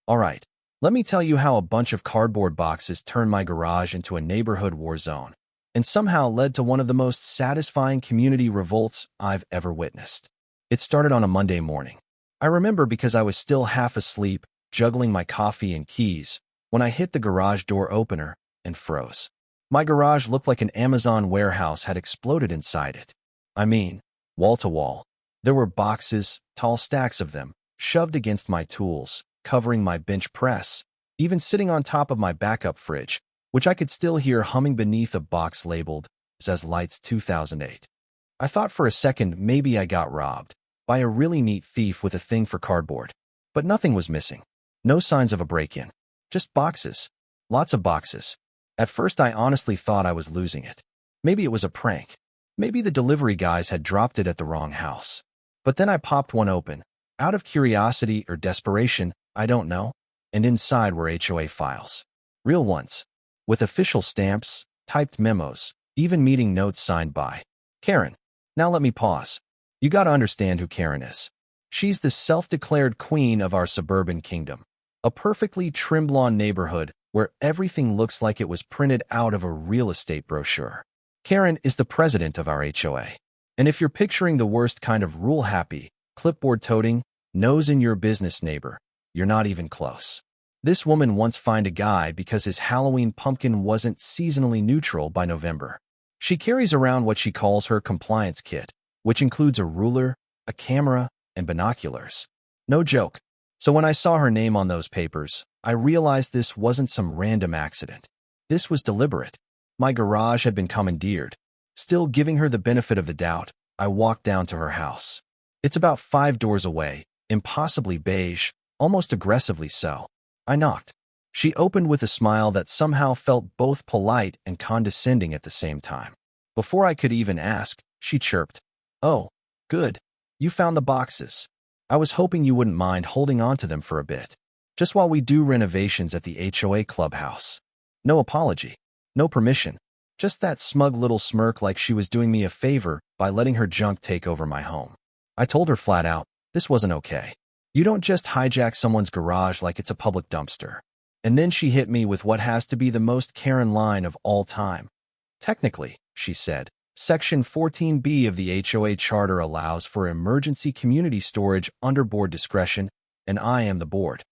Alright, let me tell you how a bunch of cardboard boxes turned my garage into a neighborhood war zone, and somehow led to one of the most satisfying community revolts I've ever witnessed. It started on a Monday morning. I remember because I was still half asleep, juggling my coffee and keys, when I hit the garage door opener and froze. My garage looked like an Amazon warehouse had exploded inside it. I mean, wall to wall. There were boxes, tall stacks of them, shoved against my tools, covering my bench press, even sitting on top of my backup fridge, which I could still hear humming beneath a box labeled Zez Lights 2008. I thought for a second maybe I got robbed by a really neat thief with a thing for cardboard. But nothing was missing. No signs of a break-in. Just boxes. Lots of boxes. At first I honestly thought I was losing it. Maybe it was a prank. Maybe the delivery guys had dropped it at the wrong house. But then I popped one open. Out of curiosity or desperation, I don't know. And inside were HOA files. Real ones. With official stamps, typed memos, even meeting notes signed by Karen. Now let me pause. You gotta understand who Karen is. She's the self-declared queen of our suburban kingdom. A perfectly trimmed lawn neighborhood where everything looks like it was printed out of a real estate brochure. Karen is the president of our HOA. And if you're picturing the worst kind of rule-happy, clipboard-toting, nose-in-your-business neighbor, you're not even close. This woman once fined a guy because his Halloween pumpkin wasn't seasonally neutral by November. She carries around what she calls her compliance kit, which includes a ruler, a camera, and binoculars. No joke. So when I saw her name on those papers, I realized this wasn't some random accident. This was deliberate. My garage had been commandeered. Still giving her the benefit of the doubt, I walked down to her house. It's about 5 doors away, impossibly beige, almost aggressively so. I knocked. She opened with a smile that somehow felt both polite and condescending at the same time. Before I could even ask, she chirped, "Oh, good. You found the boxes. I was hoping you wouldn't mind holding on to them for a bit. Just while we do renovations at the HOA clubhouse." No apology. No permission. Just that smug little smirk like she was doing me a favor by letting her junk take over my home. I told her flat out, this wasn't okay. You don't just hijack someone's garage like it's a public dumpster. And then she hit me with what has to be the most Karen line of all time. Technically, she said, Section 14B of the HOA Charter allows for emergency community storage under board discretion, and I am the board.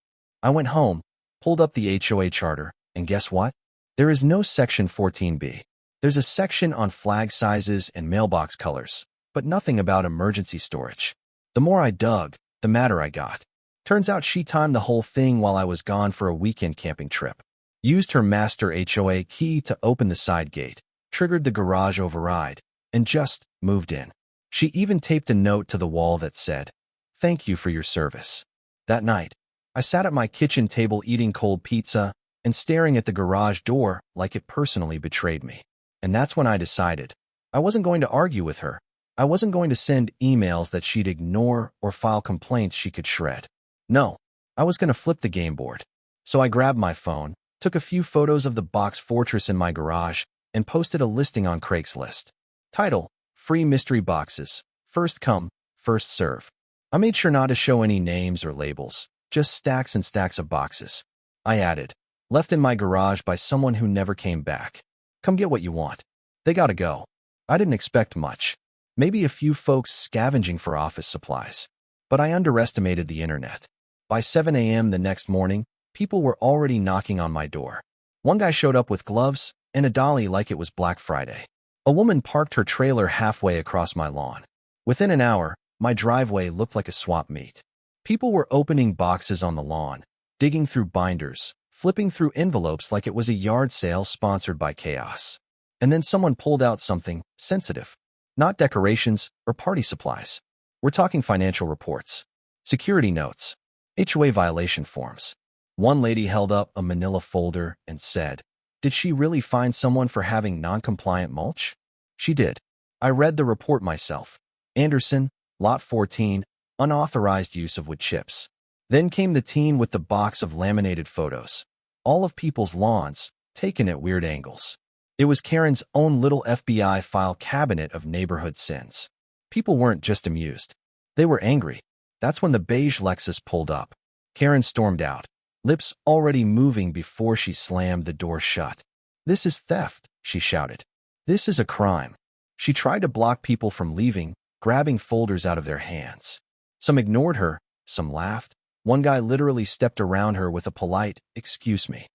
I went home, pulled up the HOA Charter, and guess what? There is no Section 14B. There's a section on flag sizes and mailbox colors, but nothing about emergency storage. The more I dug, the madder I got. Turns out she timed the whole thing while I was gone for a weekend camping trip. Used her master HOA key to open the side gate, triggered the garage override, and just moved in. She even taped a note to the wall that said, "Thank you for your service." That night, I sat at my kitchen table eating cold pizza and staring at the garage door like it personally betrayed me. And that's when I decided I wasn't going to argue with her. I wasn't going to send emails that she'd ignore or file complaints she could shred. No, I was going to flip the game board. So I grabbed my phone, took a few photos of the box fortress in my garage, and posted a listing on Craigslist. Title: Free Mystery Boxes. First come, first serve. I made sure not to show any names or labels, just stacks and stacks of boxes. I added, left in my garage by someone who never came back. Come get what you want. They gotta go. I didn't expect much. Maybe a few folks scavenging for office supplies. But I underestimated the internet. By 7 a.m. the next morning, people were already knocking on my door. One guy showed up with gloves and a dolly like it was Black Friday. A woman parked her trailer halfway across my lawn. Within an hour, my driveway looked like a swap meet. People were opening boxes on the lawn, digging through binders, flipping through envelopes like it was a yard sale sponsored by Chaos. And then someone pulled out something sensitive. Not decorations or party supplies. We're talking financial reports, security notes, HOA violation forms. One lady held up a manila folder and said, "Did she really fine someone for having non-compliant mulch?" She did. I read the report myself. Anderson, Lot 14, unauthorized use of wood chips. Then came the teen with the box of laminated photos. All of people's lawns, taken at weird angles. It was Karen's own little FBI file cabinet of neighborhood sins. People weren't just amused. They were angry. That's when the beige Lexus pulled up. Karen stormed out. lips already moving before she slammed the door shut. "This is theft," she shouted. "This is a crime." She tried to block people from leaving, grabbing folders out of their hands. Some ignored her, some laughed. One guy literally stepped around her with a polite, "Excuse me."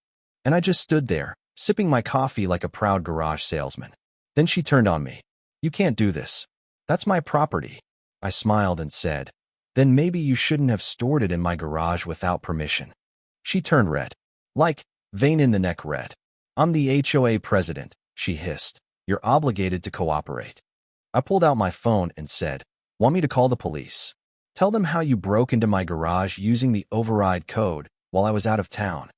And I just stood there, sipping my coffee like a proud garage salesman. Then she turned on me. "You can't do this. That's my property." I smiled and said, "Then maybe you shouldn't have stored it in my garage without permission." She turned red. Like, vein in the neck red. "I'm the HOA president," she hissed. "You're obligated to cooperate." I pulled out my phone and said, "Want me to call the police? Tell them how you broke into my garage using the override code while I was out of town."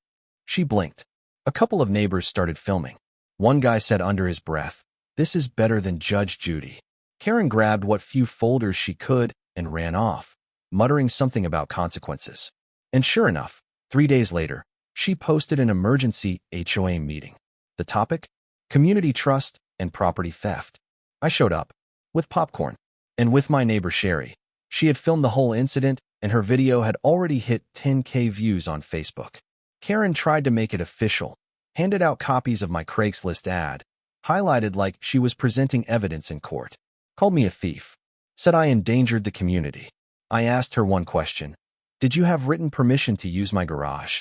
She blinked. A couple of neighbors started filming. One guy said under his breath, "This is better than Judge Judy." Karen grabbed what few folders she could and ran off, muttering something about consequences. And sure enough, 3 days later, she posted an emergency HOA meeting. The topic? Community trust and property theft. I showed up, with popcorn, and with my neighbor Sherry. She had filmed the whole incident, and her video had already hit 10K views on Facebook. Karen tried to make it official, handed out copies of my Craigslist ad, highlighted like she was presenting evidence in court, called me a thief, said I endangered the community. I asked her one question: "Did you have written permission to use my garage?"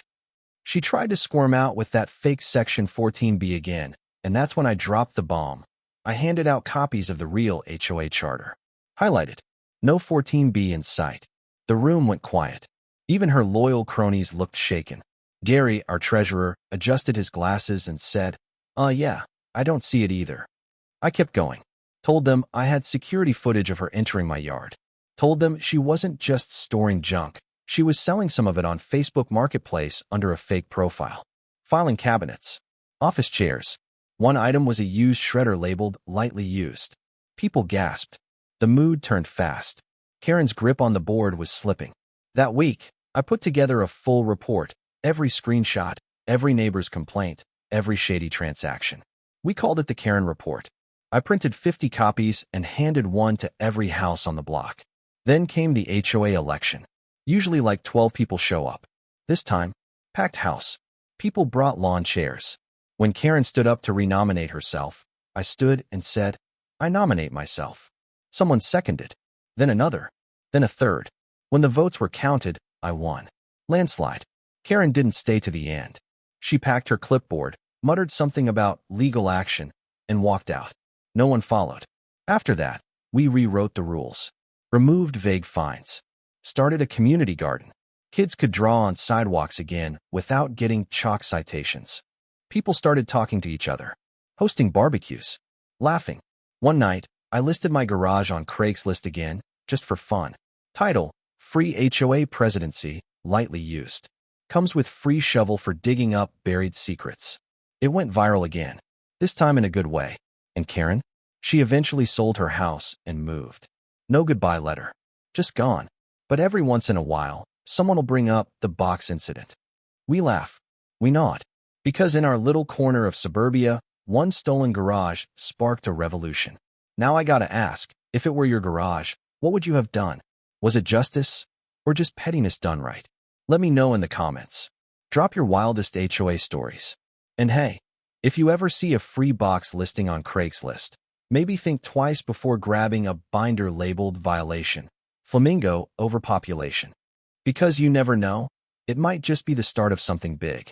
She tried to squirm out with that fake Section 14B again, and that's when I dropped the bomb. I handed out copies of the real HOA charter. Highlighted, "No 14B in sight." The room went quiet. Even her loyal cronies looked shaken. Gary, our treasurer, adjusted his glasses and said, Yeah, I don't see it either." I kept going. Told them I had security footage of her entering my yard. Told them she wasn't just storing junk. She was selling some of it on Facebook Marketplace under a fake profile. Filing cabinets. Office chairs. One item was a used shredder labeled lightly used. People gasped. The mood turned fast. Karen's grip on the board was slipping. That week, I put together a full report. Every screenshot, every neighbor's complaint, every shady transaction. We called it the Karen Report. I printed 50 copies and handed one to every house on the block. Then came the HOA election. Usually like 12 people show up. This time, packed house. People brought lawn chairs. When Karen stood up to renominate herself, I stood and said, "I nominate myself." Someone seconded, then another, then a third. When the votes were counted, I won. Landslide. Karen didn't stay to the end. She packed her clipboard, muttered something about legal action, and walked out. No one followed. After that, we rewrote the rules. Removed vague fines. Started a community garden. Kids could draw on sidewalks again without getting chalk citations. People started talking to each other, hosting barbecues, laughing. One night, I listed my garage on Craigslist again, just for fun. Title: Free HOA Presidency, lightly used. Comes with free shovel for digging up buried secrets. It went viral again, this time in a good way. And Karen? She eventually sold her house and moved. No goodbye letter. Just gone. But every once in a while, someone will bring up the box incident. We laugh. We nod. Because in our little corner of suburbia, one stolen garage sparked a revolution. Now I gotta ask, if it were your garage, what would you have done? Was it justice? Or just pettiness done right? Let me know in the comments. Drop your wildest HOA stories. And hey, if you ever see a free box listing on Craigslist, maybe think twice before grabbing a binder labeled violation. Flamingo overpopulation. Because you never know, it might just be the start of something big.